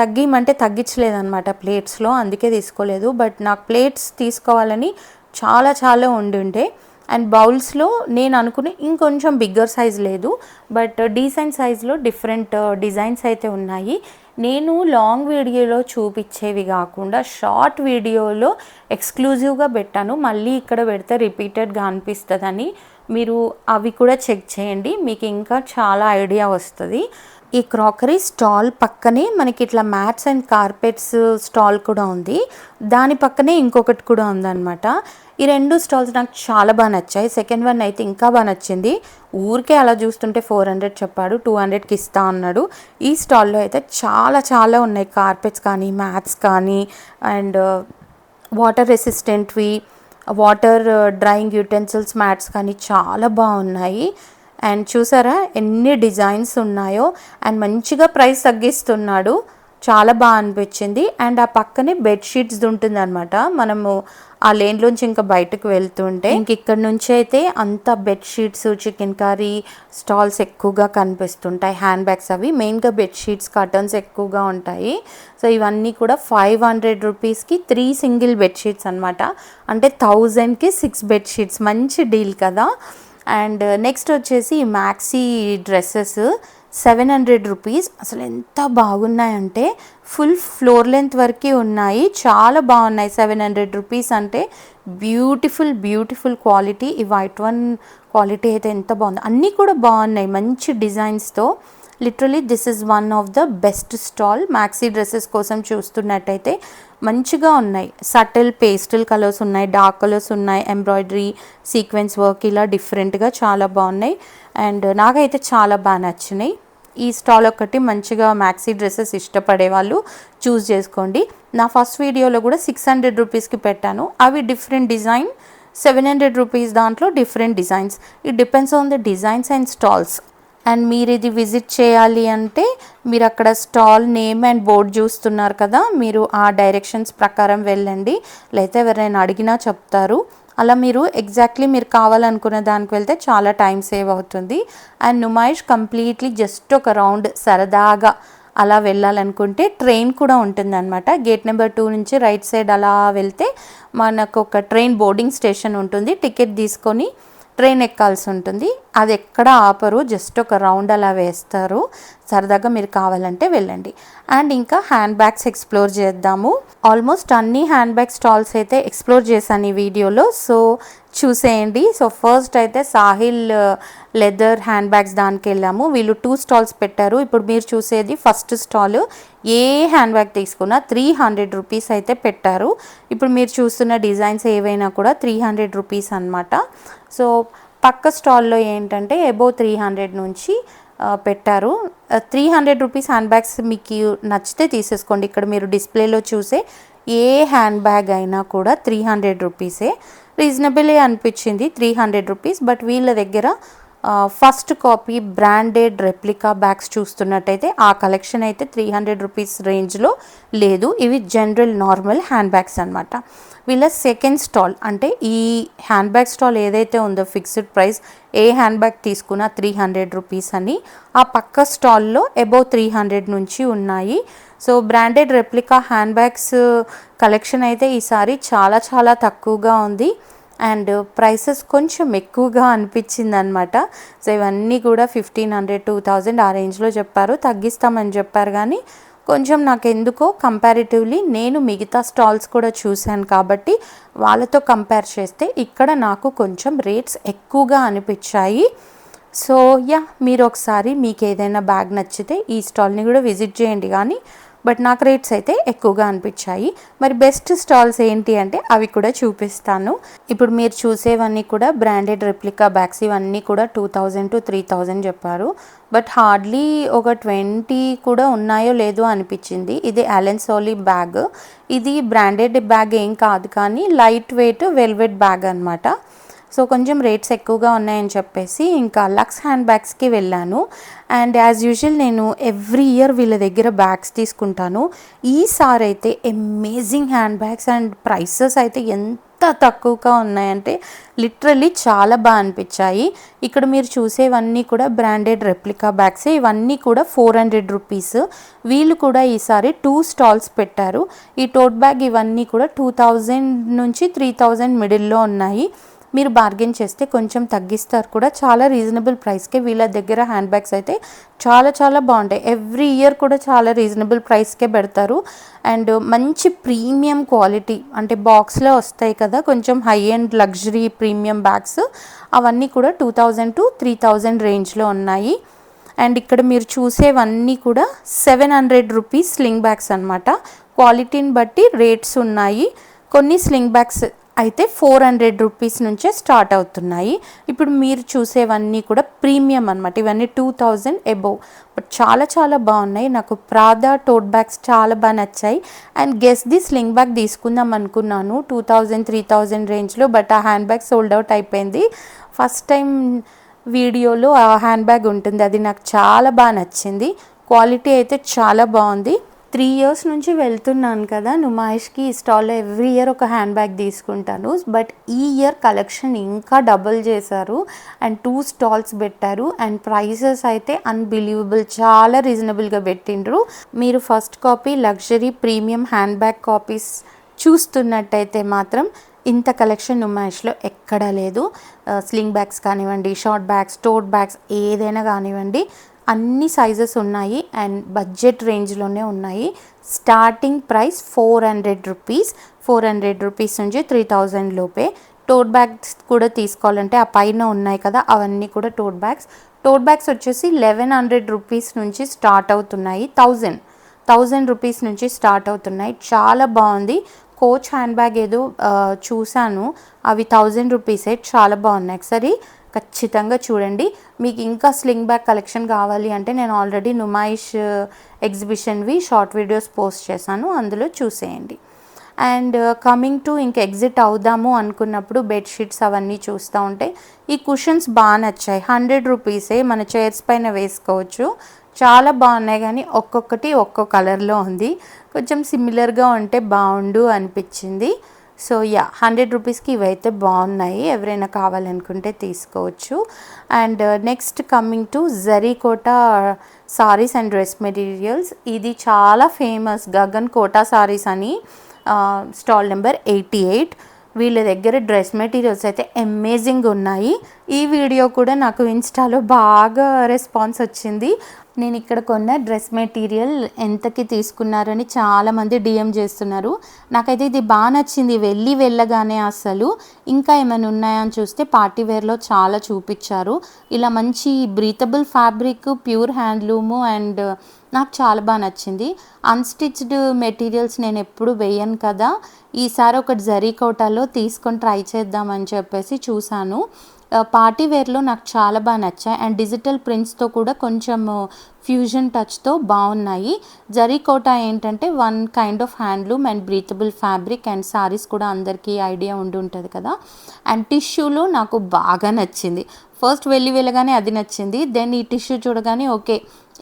తగ్గిమంటే తగ్గించలేదన్నమాట ప్లేట్స్లో, అందుకే తీసుకోలేదు. బట్ నాకు ప్లేట్స్ తీసుకోవాలని చాలా చాలా ఉండుండే. అండ్ బౌల్స్లో నేను అనుకుని ఇంకొంచెం బిగ్గర్ సైజ్ లేదు, బట్ డీసెంట్ సైజ్లో డిఫరెంట్ డిజైన్స్ అయితే ఉన్నాయి. నేను లాంగ్ వీడియోలో చూపించేవి కాకుండా షార్ట్ వీడియోలో ఎక్స్క్లూజివ్గా పెట్టాను. మళ్ళీ ఇక్కడ పెడితే రిపీటెడ్గా అనిపిస్తుందని మీరు అవి కూడా చెక్ చేయండి, మీకు ఇంకా చాలా ఐడియా వస్తుంది. ఈ క్రాకరీ స్టాల్ పక్కనే మనకి ఇట్లా మ్యాట్స్ అండ్ కార్పెట్స్ స్టాల్ కూడా ఉంది. దాని పక్కనే ఇంకొకటి కూడా ఉందన్నమాట. ఈ రెండు స్టాల్స్ నాకు చాలా బాగా నచ్చాయి. సెకండ్ వన్ అయితే ఇంకా బాగా నచ్చింది. ఊరికే అలా చూస్తుంటే 400 చెప్పాడు, 200కి ఇస్తా అన్నాడు. ఈ స్టాల్లో అయితే చాలా చాలా ఉన్నాయి, కార్పెట్స్ కానీ, మ్యాట్స్ కానీ, అండ్ వాటర్ రెసిస్టెంట్వి, వాటర్ డ్రైయింగ్ యూటెన్సిల్స్ మ్యాట్స్ కానీ చాలా బాగున్నాయి. అండ్ చూసారా ఎన్ని డిజైన్స్ ఉన్నాయో, అండ్ మంచిగా ప్రైస్ తగ్గిస్తున్నాడు. చాలా బాగా అనిపించింది. అండ్ ఆ పక్కనే బెడ్షీట్స్ది ఉంటుంది అనమాట. మనము ఆ లేన్లోంచి ఇంకా బయటకు వెళ్తుంటే ఇంక ఇక్కడ నుంచి అయితే అంత బెడ్షీట్స్, చికెన్ కర్రీ స్టాల్స్ ఎక్కువగా కనిపిస్తుంటాయి. హ్యాండ్ బ్యాగ్స్ అవి మెయిన్గా బెడ్షీట్స్, కర్టన్స్ ఎక్కువగా ఉంటాయి. సో ఇవన్నీ కూడా 500 రూపీస్కి 3 సింగిల్ బెడ్షీట్స్ అనమాట. అంటే 1000కి 6 బెడ్షీట్స్, మంచి డీల్ కదా. అండ్ నెక్స్ట్ వచ్చేసి మ్యాక్సీ డ్రెస్సెస్ 700 రూపీస్. అసలు ఎంత బాగున్నాయంటే ఫుల్ ఫ్లోర్ లెంత్ వరకు ఉన్నాయి, చాలా బాగున్నాయి. 700 రూపీస్ అంటే బ్యూటిఫుల్ క్వాలిటీ. ఈ వైట్ వన్ క్వాలిటీ అయితే ఎంత బాగుంది, అన్నీ కూడా బాగున్నాయి మంచి డిజైన్స్తో. Literally this is one of the best stall. Maxi dresses కోసం చూస్తున్నట్టయితే మంచిగా ఉన్నాయి. సటిల్ పేస్టల్ కలర్స్ ఉన్నాయి, డార్క్ కలర్స్ ఉన్నాయి, ఎంబ్రాయిడరీ, సీక్వెన్స్ వర్క్ ఇలా డిఫరెంట్గా చాలా బాగున్నాయి. అండ్ నాకైతే చాలా బాగా నచ్చినాయి. ఈ స్టాల్ ఒకటి మంచిగా మ్యాక్సీ డ్రెస్సెస్ ఇష్టపడే వాళ్ళు చూస్ చేసుకోండి. నా ఫస్ట్ వీడియోలో కూడా 600 రూపీస్కి పెట్టాను. అవి డిఫరెంట్ డిజైన్. 700 రూపీస్ దాంట్లో different designs. It depends on the designs and stalls. And మీరు ఇది విజిట్ చేయాలి అంటే మీరు అక్కడ స్టాల్ నేమ్ అండ్ బోర్డ్ చూస్తున్నారు కదా, మీరు ఆ డైరెక్షన్స్ ప్రకారం వెళ్ళండి. లేకపోతే ఎవరైనా అడిగినా చెప్తారు. అలా మీరు ఎగ్జాక్ట్లీ మీరు కావాలనుకున్న దానికి వెళ్తే చాలా టైం సేవ్ అవుతుంది. అండ్ నుమాయిష్ కంప్లీట్లీ జస్ట్ ఒక రౌండ్ సరదాగా అలా వెళ్ళాలనుకుంటే ట్రైన్ కూడా ఉంటుందన్నమాట. గేట్ నెంబర్ 2 నుంచి రైట్ సైడ్ అలా వెళ్తే మనకు ఒక ట్రైన్ బోర్డింగ్ స్టేషన్ ఉంటుంది. టికెట్ తీసుకొని ట్రైన్ ఎక్కాల్సి ఉంటుంది. అది ఎక్కడ ఆపరు, జస్ట్ ఒక రౌండ్ అలా వేస్తారు. సరదాగా మీరు కావాలంటే వెళ్ళండి. అండ్ ఇంకా హ్యాండ్ బ్యాగ్స్ ఎక్స్ప్లోర్ చేద్దాము. ఆల్మోస్ట్ అన్ని హ్యాండ్ బ్యాగ్ స్టాల్స్ అయితే ఎక్స్ప్లోర్ చేశాను ఈ వీడియోలో, సో చూసేయండి. సో ఫస్ట్ అయితే సాహిల్ లెదర్ హ్యాండ్ బ్యాగ్స్ దానికి వెళ్ళాము. వీళ్ళు 2 స్టాల్స్ పెట్టారు. ఇప్పుడు మీరు చూసేది ఫస్ట్ స్టాల్. ఏ హ్యాండ్ బ్యాగ్ తీసుకున్నా 300 రూపీస్ అయితే పెట్టారు. ఇప్పుడు మీరు చూస్తున్న డిజైన్స్ ఏవైనా కూడా 300 రూపీస్ అనమాట. సో పక్క స్టాల్లో ఏంటంటే అబోవ్ 300 నుంచి పెట్టారు. 300 రూపీస్ హ్యాండ్ బ్యాగ్స్ మీకు నచ్చితే తీసేసుకోండి. ఇక్కడ మీరు డిస్ప్లేలో చూసే ఏ హ్యాండ్ బ్యాగ్ అయినా కూడా 300 రూపీసే. రీజనబుల్ అనిపించింది 300 రూపీస్. బట్ వీళ్ళ దగ్గర first copy branded replica bags చూస్తున్నట్టయితే ఆ కలెక్షన్ అయితే 300 రూపీస్ రేంజ్లో లేదు. ఇవి జనరల్ నార్మల్ హ్యాండ్ బ్యాగ్స్ అనమాట. వీళ్ళ సెకండ్ స్టాల్ అంటే ఈ హ్యాండ్ బ్యాగ్ స్టాల్ ఏదైతే ఉందో ఫిక్స్డ్ ప్రైస్, ఏ హ్యాండ్ బ్యాగ్ తీసుకున్నా 300 రూపీస్ అని. ఆ పక్క స్టాల్లో అబోవ్ 300 నుంచి ఉన్నాయి. So branded replica hand bags collection అయితే ఈసారి చాలా తక్కువగా ఉంది. అండ్ ప్రైసెస్ కొంచెం ఎక్కువగా అనిపించింది అనమాట. సో ఇవన్నీ కూడా 1500, 2000 ఆ రేంజ్లో చెప్పారు. తగ్గిస్తామని చెప్పారు కానీ కొంచెం నాకు ఎందుకో కంపారిటివ్లీ నేను మిగతా స్టాల్స్ కూడా చూశాను కాబట్టి వాళ్ళతో కంపేర్ చేస్తే ఇక్కడ నాకు కొంచెం రేట్స్ ఎక్కువగా అనిపించాయి. సో మీరు ఒకసారి మీకు ఏదైనా బ్యాగ్ నచ్చితే ఈ స్టాల్ని కూడా విజిట్ చేయండి. కానీ బట్ నాకు రేట్స్ అయితే ఎక్కువగా అనిపించాయి. మరి బెస్ట్ స్టాల్స్ ఏంటి అంటే అవి కూడా చూపిస్తాను. ఇప్పుడు మీరు చూసేవన్నీ కూడా బ్రాండెడ్ రెప్లికా బ్యాగ్స్. ఇవన్నీ కూడా 2000 to 3000 చెప్పారు. బట్ హార్డ్లీ ఒక 20 కూడా ఉన్నాయో లేదో అనిపించింది. ఇది అలెన్ సోలీ బ్యాగ్. ఇది బ్రాండెడ్ బ్యాగ్ ఏం కాదు కానీ లైట్ వెయిట్ వెల్వెట్ బ్యాగ్ అనమాట. సో కొంచెం రేట్స్ ఎక్కువగా ఉన్నాయని చెప్పేసి ఇంకా లక్స్ హ్యాండ్ బ్యాగ్స్కి వెళ్ళాను. అండ్ యాజ్ యూజువల్ నేను ఎవ్రీ ఇయర్ వీళ్ళ దగ్గర బ్యాగ్స్ తీసుకుంటాను. ఈసారి అయితే amazing hand bags and prices అయితే ఎంత తక్కువగా ఉన్నాయంటే లిటరల్లీ చాలా బాగా అనిపించాయి. ఇక్కడ మీరు చూసేవన్నీ కూడా బ్రాండెడ్ రెప్లికా బ్యాగ్స్. ఇవన్నీ కూడా 400 రూపీస్. వీళ్ళు కూడా ఈసారి 2 స్టాల్స్ పెట్టారు. ఈ టోట్ బ్యాగ్ ఇవన్నీ కూడా 2000 నుంచి 3000 మిడిల్లో ఉన్నాయి. మీరు బార్గెన్ చేస్తే కొంచెం తగ్గిస్తారు కూడా. చాలా రీజనబుల్ ప్రైస్కే వీళ్ళ దగ్గర హ్యాండ్ బ్యాగ్స్ అయితే చాలా బాగుంటాయి. ఎవ్రీ ఇయర్ కూడా చాలా రీజనబుల్ ప్రైస్కే పెడతారు. అండ్ మంచి ప్రీమియం క్వాలిటీ అంటే బాక్స్లో వస్తాయి కదా కొంచెం high and luxury premium bags. అవన్నీ కూడా 2000 to 3000 రేంజ్లో ఉన్నాయి. అండ్ ఇక్కడ మీరు చూసేవన్నీ కూడా 700 రూపీస్ స్లింగ్ బ్యాగ్స్ అనమాట. క్వాలిటీని బట్టి రేట్స్ ఉన్నాయి. కొన్ని స్లింగ్ బ్యాగ్స్ అయితే 400 రూపీస్ నుంచే స్టార్ట్ అవుతున్నాయి. ఇప్పుడు మీరు చూసేవన్నీ కూడా ప్రీమియం అనమాట. ఇవన్నీ 2000 అబోవ్. బట్ చాలా బాగున్నాయి. నాకు ప్రాదా టోట్ బ్యాగ్స్ చాలా బాగా నచ్చాయి. And guess the sling bag తీసుకుందాం అనుకున్నాను 2000, 3000 రేంజ్లో. బట్ ఆ హ్యాండ్ బ్యాగ్ సోల్డ్ అవుట్ అయిపోయింది. ఫస్ట్ టైం వీడియోలో ఆ హ్యాండ్ బ్యాగ్ ఉంటుంది, అది నాకు చాలా బాగా నచ్చింది. క్వాలిటీ అయితే చాలా బాగుంది. 3 ఇయర్స్ నుంచి వెళ్తున్నాను కదా నుమాయిష్కి. ఈ స్టాల్లో ఎవ్రీ ఇయర్ ఒక హ్యాండ్ బ్యాగ్ తీసుకుంటాను. బట్ ఈ ఇయర్ కలెక్షన్ ఇంకా డబుల్ చేశారు అండ్ 2 స్టాల్స్ పెట్టారు అండ్ ప్రైసెస్ అయితే అన్బిలీవబుల్, చాలా రీజనబుల్గా పెట్టిండ్రు. మీరు first copy luxury premium hand bag copies చూస్తున్నట్టయితే మాత్రం ఇంత కలెక్షన్ నుమాయిష్లో ఎక్కడా లేదు. స్లింగ్ బ్యాగ్స్ కానివ్వండి, షార్ట్ బ్యాగ్స్, టోట్ బ్యాగ్స్ ఏదైనా కానివ్వండి, అన్ని సైజెస్ ఉన్నాయి అండ్ బడ్జెట్ రేంజ్లోనే ఉన్నాయి. స్టార్టింగ్ ప్రైస్ 400 రూపీస్, 400 రూపీస్ నుంచి 3000 లోపే. టోట్ బ్యాగ్స్ కూడా తీసుకోవాలంటే ఆ పైన ఉన్నాయి కదా అవన్నీ కూడా టోట్ బ్యాగ్స్ వచ్చేసి 1100 రూపీస్ నుంచి స్టార్ట్ అవుతున్నాయి. 1000 రూపీస్ నుంచి స్టార్ట్ అవుతున్నాయి. చాలా బాగుంది. కోచ్ హ్యాండ్ బ్యాగ్ ఏదో చూశాను, అవి 1000 రూపీసే, చాలా బాగున్నాయి. ఒకసారి ఖచ్చితంగా చూడండి. మీకు ఇంకా స్లింగ్ బ్యాగ్ కలెక్షన్ కావాలి అంటే నేను ఆల్రెడీ నుమాయిష్ ఎగ్జిబిషన్వి షార్ట్ వీడియోస్ పోస్ట్ చేశాను, అందులో చూసేయండి. అండ్ కమింగ్ టు ఇంక ఎగ్జిట్ అవుదాము అనుకున్నప్పుడు బెడ్షీట్స్ అవన్నీ చూస్తూ ఉంటే ఈ కుషన్స్ బాగా నచ్చాయి. 100 రూపీసే, మన చైర్స్ పైన వేసుకోవచ్చు. చాలా బాగున్నాయి కానీ ఒక్కొక్కటి ఒక్కో కలర్లో ఉంది. కొంచెం సిమిలర్గా ఉంటే బాగుండు అనిపించింది. సో 100 రూపీస్కి ఇవైతే బాగున్నాయి, ఎవరైనా కావాలనుకుంటే తీసుకోవచ్చు. And next coming to zari kota saris and dress materials. ఇది చాలా ఫేమస్, గగన్ కోటా సారీస్ అని, స్టాల్ నెంబర్ 88. వీళ్ళ దగ్గర డ్రెస్ మెటీరియల్స్ అయితే అమేజింగ్ ఉన్నాయి. ఈ వీడియో కూడా నాకు ఇన్స్టాలో బాగా రెస్పాన్స్ వచ్చింది. నేను ఇక్కడ కొన్న డ్రెస్ మెటీరియల్ ఎంతకి తీసుకున్నారని చాలామంది డిఎం చేస్తున్నారు. నాకైతే ఇది బాగా నచ్చింది. వెళ్ళగానే అసలు ఇంకా ఏమైనా ఉన్నాయని చూస్తే పార్టీ వేర్లో చాలా చూపించారు. ఇలా మంచి breathable fabric, pure handloom and నాకు చాలా బాగా నచ్చింది. అన్స్టిచ్డ్ మెటీరియల్స్ నేను ఎప్పుడు వేయను కదా, ఈసారి ఒకటి జరీకోటాలో తీసుకొని ట్రై చేద్దామని చెప్పేసి చూశాను. పార్టీ వేర్లో నాకు చాలా బాగా నచ్చాయి అండ్ డిజిటల్ ప్రింట్స్తో కూడా కొంచెం ఫ్యూజన్ టచ్తో బాగున్నాయి. జరీకోటా ఏంటంటే one kind of handloom and breathable fabric and saris కూడా అందరికీ ఐడియా ఉండి ఉంటుంది కదా. అండ్ టిష్యూలో నాకు బాగా నచ్చింది. ఫస్ట్ వెళ్ళగానే అది నచ్చింది. దెన్ ఈ టిష్యూ చూడగానే ఓకే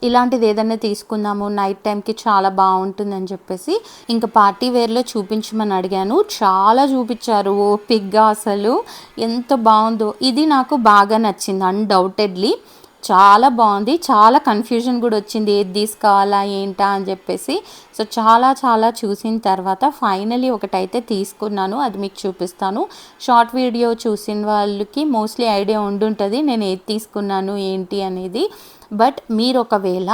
ఇలాంటిది ఏదైనా తీసుకుందాము, నైట్ టైంకి చాలా బాగుంటుందని చెప్పేసి ఇంకా పార్టీ వేర్లో చూపించమని అడిగాను. చాలా చూపించారు ఓపిక్గా, అసలు ఎంత బాగుందో. ఇది నాకు బాగా నచ్చింది అన్డౌటెడ్లీ, చాలా బాగుంది. చాలా కన్ఫ్యూజన్ కూడా వచ్చింది ఏది తీసుకోవాలా ఏంటా అని చెప్పేసి. సో చాలా చూసిన తర్వాత ఫైనలీ ఒకటైతే తీసుకున్నాను, అది మీకు చూపిస్తాను. షార్ట్ వీడియో చూసిన వాళ్ళకి మోస్ట్లీ ఐడియా ఉండుంటుంది నేను ఏది తీసుకున్నాను ఏంటి అనేది. బట్ మీరు ఒకవేళ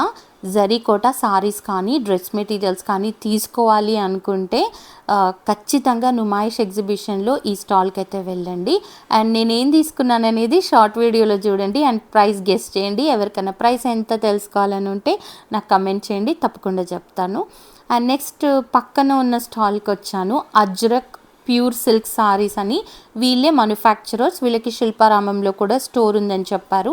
జరీకోటా సారీస్ కానీ డ్రెస్ మెటీరియల్స్ కానీ తీసుకోవాలి అనుకుంటే ఖచ్చితంగా నుమాయిష్ ఎగ్జిబిషన్లో ఈ స్టాల్కి అయితే వెళ్ళండి. అండ్ నేనేం తీసుకున్నాను అనేది షార్ట్ వీడియోలో చూడండి అండ్ ప్రైస్ గెస్ చేయండి. ఎవరికైనా ప్రైస్ ఎంత తెలుసుకోవాలని ఉంటే నాకు కమెంట్ చేయండి, తప్పకుండా చెప్తాను. అండ్ నెక్స్ట్ పక్కన ఉన్న స్టాల్కి వచ్చాను. అజ్రక్ ప్యూర్ సిల్క్ సారీస్ అని, వీళ్ళే మ్యానుఫ్యాక్చరర్స్. వీళ్ళకి శిల్పారామంలో కూడా స్టోర్ ఉందని చెప్పారు.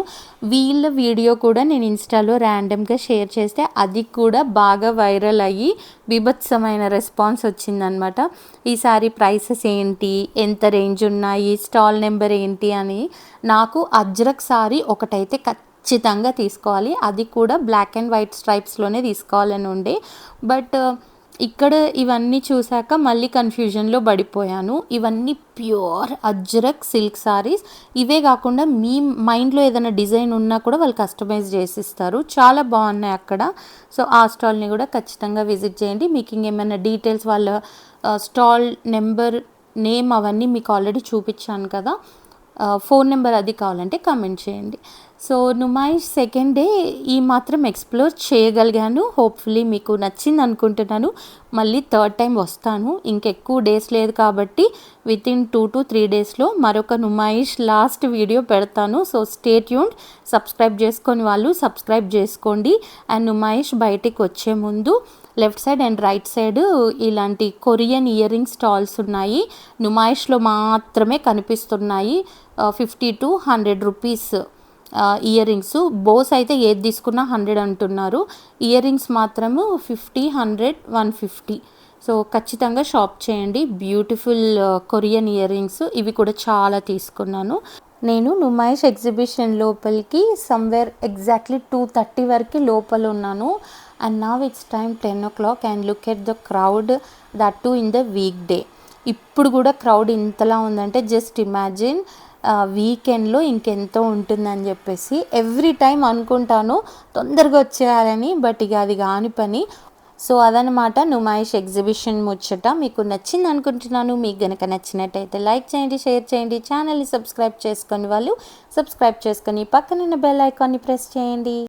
వీళ్ళ వీడియో కూడా నేను ఇన్స్టాలో ర్యాండమ్గా షేర్ చేస్తే అది కూడా బాగా వైరల్ అయ్యి బీభత్సమైన రెస్పాన్స్ వచ్చిందనమాట. ఈ సారీ ప్రైసెస్ ఏంటి, ఎంత రేంజ్ ఉన్నాయి, స్టాల్ నెంబర్ ఏంటి అని. నాకు అజ్రక్ సారీ ఒకటైతే ఖచ్చితంగా తీసుకోవాలి, అది కూడా బ్లాక్ అండ్ వైట్ స్ట్రైప్స్లోనే తీసుకోవాలని ఉండే. బట్ ఇక్కడ ఇవన్నీ చూశాక మళ్ళీ కన్ఫ్యూజన్లో పడిపోయాను. ఇవన్నీ ప్యూర్ అజ్రక్ సిల్క్ సారీస్. ఇవే కాకుండా మీ మైండ్లో ఏదైనా డిజైన్ ఉన్నా కూడా వాళ్ళు కస్టమైజ్ చేసిస్తారు, చాలా బాగున్నాయి అక్కడ. సో ఆ స్టాల్ని కూడా ఖచ్చితంగా విజిట్ చేయండి. మీకు ఇంకేమైనా డీటెయిల్స్, వాళ్ళ స్టాల్ నెంబర్, నేమ్ అవన్నీ మీకు ఆల్రెడీ చూపించాను కదా, ఫోన్ నెంబర్ అది కావాలంటే కమెంట్ చేయండి. సో నుమాయిష్ సెకండ్ డే ఈ మాత్రం ఎక్స్ప్లోర్ చేయగలిగాను. హోప్ఫుల్లీ మీకు నచ్చింది అనుకుంటున్నాను. మళ్ళీ థర్డ్ టైం వస్తాను. ఇంకెక్కువ డేస్ లేదు కాబట్టి వితిన్ 2 to 3 డేస్లో మరొక నుమాయిష్ లాస్ట్ వీడియో పెడతాను. So stay tuned. సబ్స్క్రైబ్ చేసుకొని వాళ్ళు సబ్స్క్రైబ్ చేసుకోండి. అండ్ నుమాయిష్ బయటికి వచ్చే ముందు left side and right side ఇలాంటి కొరియన్ ఇయర్ రింగ్ స్టాల్స్ ఉన్నాయి. నుమాయిష్లో మాత్రమే కనిపిస్తున్నాయి. 50 to 100 రూపీస్ ఇయర్ రింగ్స్. బోస్ అయితే ఏది తీసుకున్నా 100 అంటున్నారు. ఇయర్ రింగ్స్ మాత్రము 50, 100, 150. సో ఖచ్చితంగా షాప్ చేయండి. బ్యూటిఫుల్ కొరియన్ ఇయర్ రింగ్స్, ఇవి కూడా చాలా తీసుకున్నాను. నేను నుమాయిష్ ఎగ్జిబిషన్ లోపలికి సమ్వేర్ ఎగ్జాక్ట్లీ 2:30 వరకు లోపల ఉన్నాను. And now it's time 10 o'clock and look at the crowd, that to in the week day. ఇప్పుడు కూడా క్రౌడ్ ఇంతలా ఉందంటే జస్ట్ ఇమాజిన్ వీకెండ్లో ఇంకెంతో ఉంటుందని చెప్పేసి ఎవ్రీ టైం అనుకుంటాను తొందరగా వచ్చేయాలని, బట్ ఇక అది కాని పని. సో అదనమాట నుమాయిష్ ఎగ్జిబిషన్ ముచ్చట. మీకు నచ్చింది అనుకుంటున్నాను. మీకు కనుక నచ్చినట్టయితే లైక్ చేయండి, షేర్ చేయండి, ఛానల్ని సబ్స్క్రైబ్ చేసుకొని వాళ్ళు సబ్స్క్రైబ్ చేసుకొని పక్కనున్న బెల్ ఐకాన్ని ప్రెస్ చేయండి.